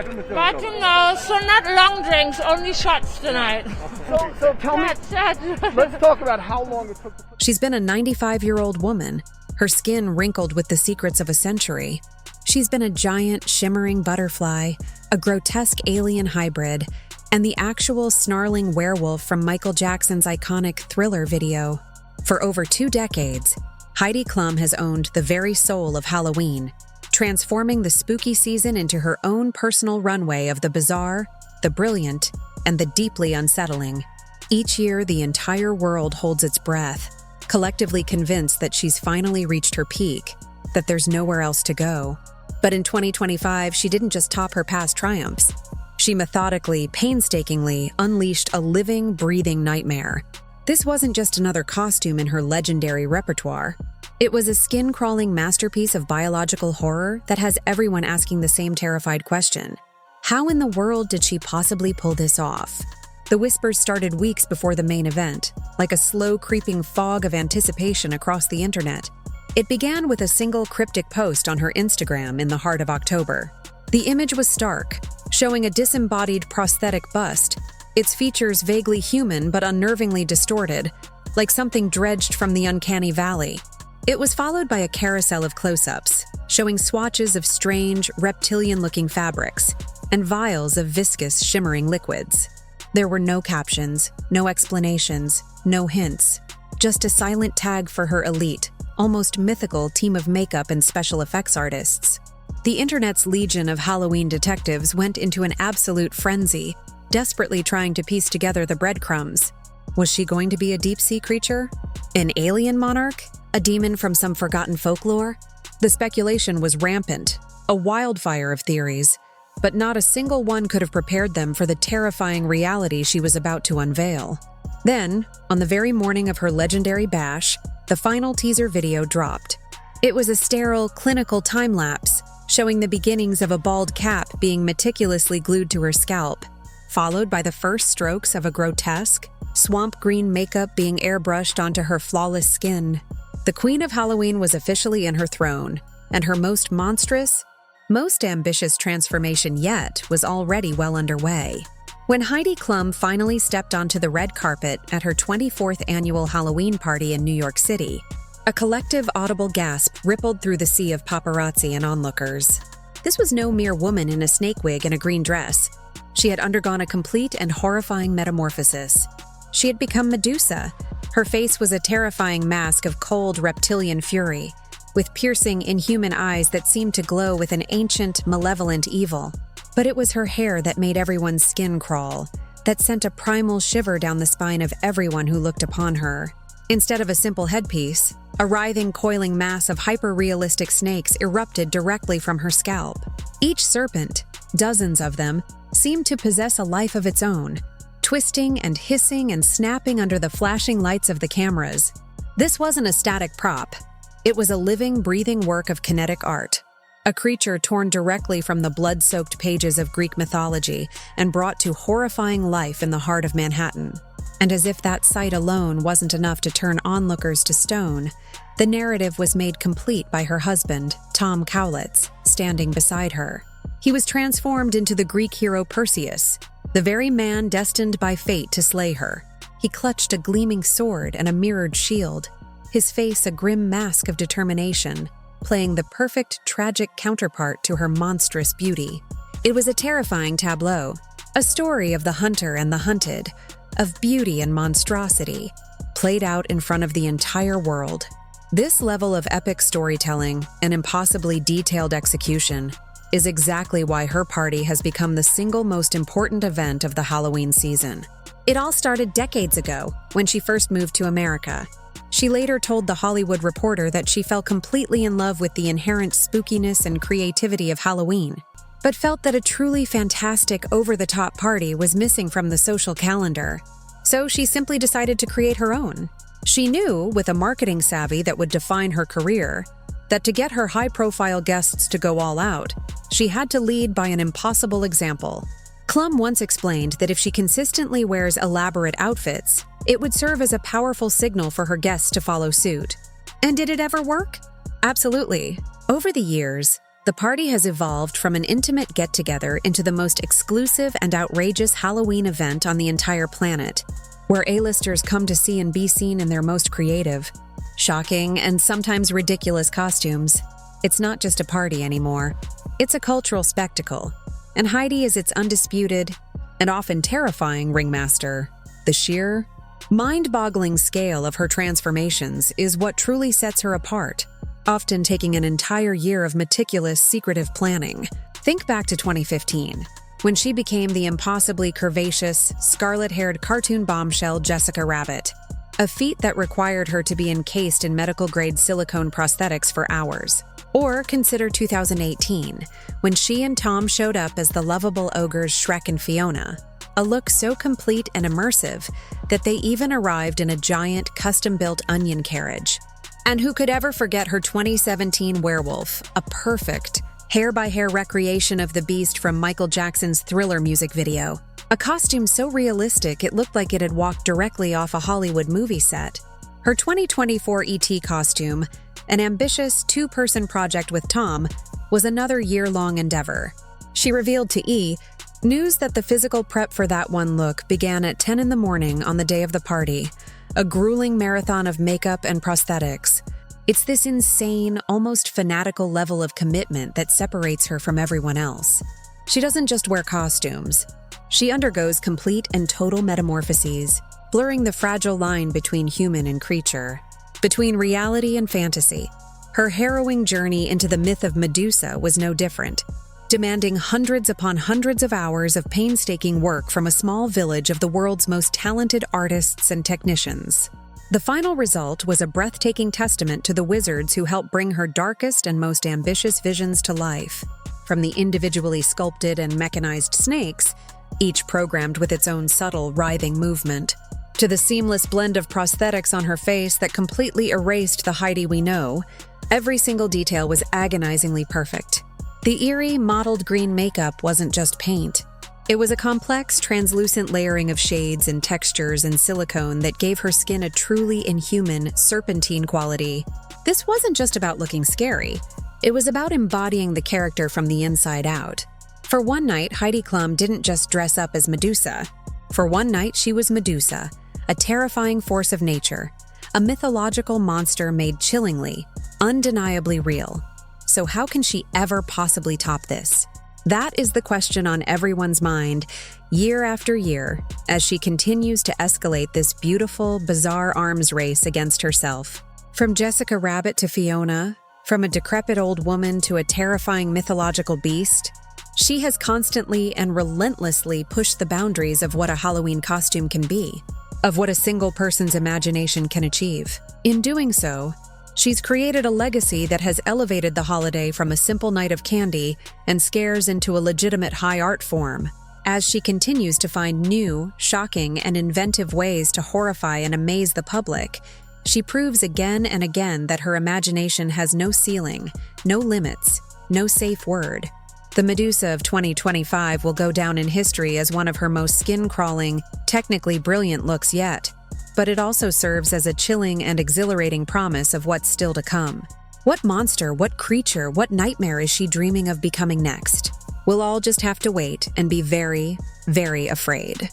But no, so not long drinks, only shots tonight. So tell me, let's talk about how long it took to put... She's been a 95-year-old woman, her skin wrinkled with the secrets of a century. She's been a giant, shimmering butterfly, a grotesque alien hybrid, and the actual snarling werewolf from Michael Jackson's iconic Thriller video. For over 2 decades, Heidi Klum has owned the very soul of Halloween, transforming the spooky season into her own personal runway of the bizarre, the brilliant, and the deeply unsettling. Each year, the entire world holds its breath, collectively convinced that she's finally reached her peak, that there's nowhere else to go. But in 2025, she didn't just top her past triumphs. She methodically, painstakingly unleashed a living, breathing nightmare. This wasn't just another costume in her legendary repertoire. It was a skin-crawling masterpiece of biological horror that has everyone asking the same terrified question. How in the world did she possibly pull this off? The whispers started weeks before the main event, like a slow creeping fog of anticipation across the internet. It began with a single cryptic post on her Instagram in the heart of October. The image was stark, showing a disembodied prosthetic bust, its features vaguely human but unnervingly distorted, like something dredged from the uncanny valley. It was followed by a carousel of close-ups, showing swatches of strange, reptilian-looking fabrics and vials of viscous, shimmering liquids. There were no captions, no explanations, no hints, just a silent tag for her elite, almost mythical team of makeup and special effects artists. The internet's legion of Halloween detectives went into an absolute frenzy, desperately trying to piece together the breadcrumbs. Was she going to be a deep-sea creature? An alien monarch? A demon from some forgotten folklore? The speculation was rampant, a wildfire of theories, but not a single one could have prepared them for the terrifying reality she was about to unveil. Then, on the very morning of her legendary bash, the final teaser video dropped. It was a sterile, clinical time-lapse, showing the beginnings of a bald cap being meticulously glued to her scalp, followed by the first strokes of a grotesque, swamp green makeup being airbrushed onto her flawless skin. The Queen of Halloween was officially in her throne, and her most monstrous, most ambitious transformation yet was already well underway. When Heidi Klum finally stepped onto the red carpet at her 24th annual Halloween party in New York City, a collective audible gasp rippled through the sea of paparazzi and onlookers. This was no mere woman in a snake wig and a green dress. She had undergone a complete and horrifying metamorphosis. She had become Medusa. Her face was a terrifying mask of cold reptilian fury, with piercing, inhuman eyes that seemed to glow with an ancient, malevolent evil. But it was her hair that made everyone's skin crawl, that sent a primal shiver down the spine of everyone who looked upon her. Instead of a simple headpiece, a writhing, coiling mass of hyper-realistic snakes erupted directly from her scalp. Each serpent, dozens of them, seemed to possess a life of its own, twisting and hissing and snapping under the flashing lights of the cameras. This wasn't a static prop. It was a living, breathing work of kinetic art, a creature torn directly from the blood-soaked pages of Greek mythology and brought to horrifying life in the heart of Manhattan. And as if that sight alone wasn't enough to turn onlookers to stone, the narrative was made complete by her husband, Tom Kaulitz, standing beside her. He was transformed into the Greek hero Perseus, the very man destined by fate to slay her. He clutched a gleaming sword and a mirrored shield, his face a grim mask of determination, playing the perfect tragic counterpart to her monstrous beauty. It was a terrifying tableau, a story of the hunter and the hunted, of beauty and monstrosity, played out in front of the entire world. This level of epic storytelling and impossibly detailed execution is exactly why her party has become the single most important event of the Halloween season. It all started decades ago, when she first moved to America. She later told The Hollywood Reporter that she fell completely in love with the inherent spookiness and creativity of Halloween, but felt that a truly fantastic, over-the-top party was missing from the social calendar. So she simply decided to create her own. She knew, with a marketing savvy that would define her career, that to get her high-profile guests to go all out, she had to lead by an impossible example. Klum once explained that if she consistently wears elaborate outfits, it would serve as a powerful signal for her guests to follow suit. And did it ever work? Absolutely. Over the years, The party has evolved from an intimate get-together into the most exclusive and outrageous Halloween event on the entire planet, where A-listers come to see and be seen in their most creative, shocking, and sometimes ridiculous costumes. It's not just a party anymore. It's a cultural spectacle, and Heidi is its undisputed and often terrifying ringmaster. The sheer, mind-boggling scale of her transformations is what truly sets her apart, often taking an entire year of meticulous, secretive planning. Think back to 2015, when she became the impossibly curvaceous, scarlet-haired cartoon bombshell Jessica Rabbit, a feat that required her to be encased in medical-grade silicone prosthetics for hours. Or consider 2018, when she and Tom showed up as the lovable ogres Shrek and Fiona, a look so complete and immersive that they even arrived in a giant, custom-built onion carriage. And who could ever forget her 2017 werewolf, a perfect, hair-by-hair recreation of the beast from Michael Jackson's Thriller music video. A costume so realistic it looked like it had walked directly off a Hollywood movie set. Her 2024 ET costume, an ambitious two-person project with Tom, was another year-long endeavor. She revealed to E! News that the physical prep for that one look began at 10 in the morning on the day of the party, a grueling marathon of makeup and prosthetics. It's this insane, almost fanatical level of commitment that separates her from everyone else. She doesn't just wear costumes. She undergoes complete and total metamorphoses, blurring the fragile line between human and creature, between reality and fantasy. Her harrowing journey into the myth of Medusa was no different, demanding hundreds upon hundreds of hours of painstaking work from a small village of the world's most talented artists and technicians. The final result was a breathtaking testament to the wizards who helped bring her darkest and most ambitious visions to life. From the individually sculpted and mechanized snakes, each programmed with its own subtle, writhing movement, to the seamless blend of prosthetics on her face that completely erased the Heidi we know, every single detail was agonizingly perfect. The eerie, mottled green makeup wasn't just paint. It was a complex, translucent layering of shades and textures and silicone that gave her skin a truly inhuman, serpentine quality. This wasn't just about looking scary. It was about embodying the character from the inside out. For one night, Heidi Klum didn't just dress up as Medusa. For one night, she was Medusa, a terrifying force of nature, a mythological monster made chillingly, undeniably real. So how can she ever possibly top this? That is the question on everyone's mind, year after year, as she continues to escalate this beautiful, bizarre arms race against herself. From Jessica Rabbit to Fiona, from a decrepit old woman to a terrifying mythological beast, she has constantly and relentlessly pushed the boundaries of what a Halloween costume can be, of what a single person's imagination can achieve. In doing so, she's created a legacy that has elevated the holiday from a simple night of candy and scares into a legitimate high art form. As she continues to find new, shocking, and inventive ways to horrify and amaze the public, she proves again and again that her imagination has no ceiling, no limits, no safe word. The Medusa of 2025 will go down in history as one of her most skin-crawling, technically brilliant looks yet. But it also serves as a chilling and exhilarating promise of what's still to come. What monster, what creature, what nightmare is she dreaming of becoming next? We'll all just have to wait and be very, very afraid.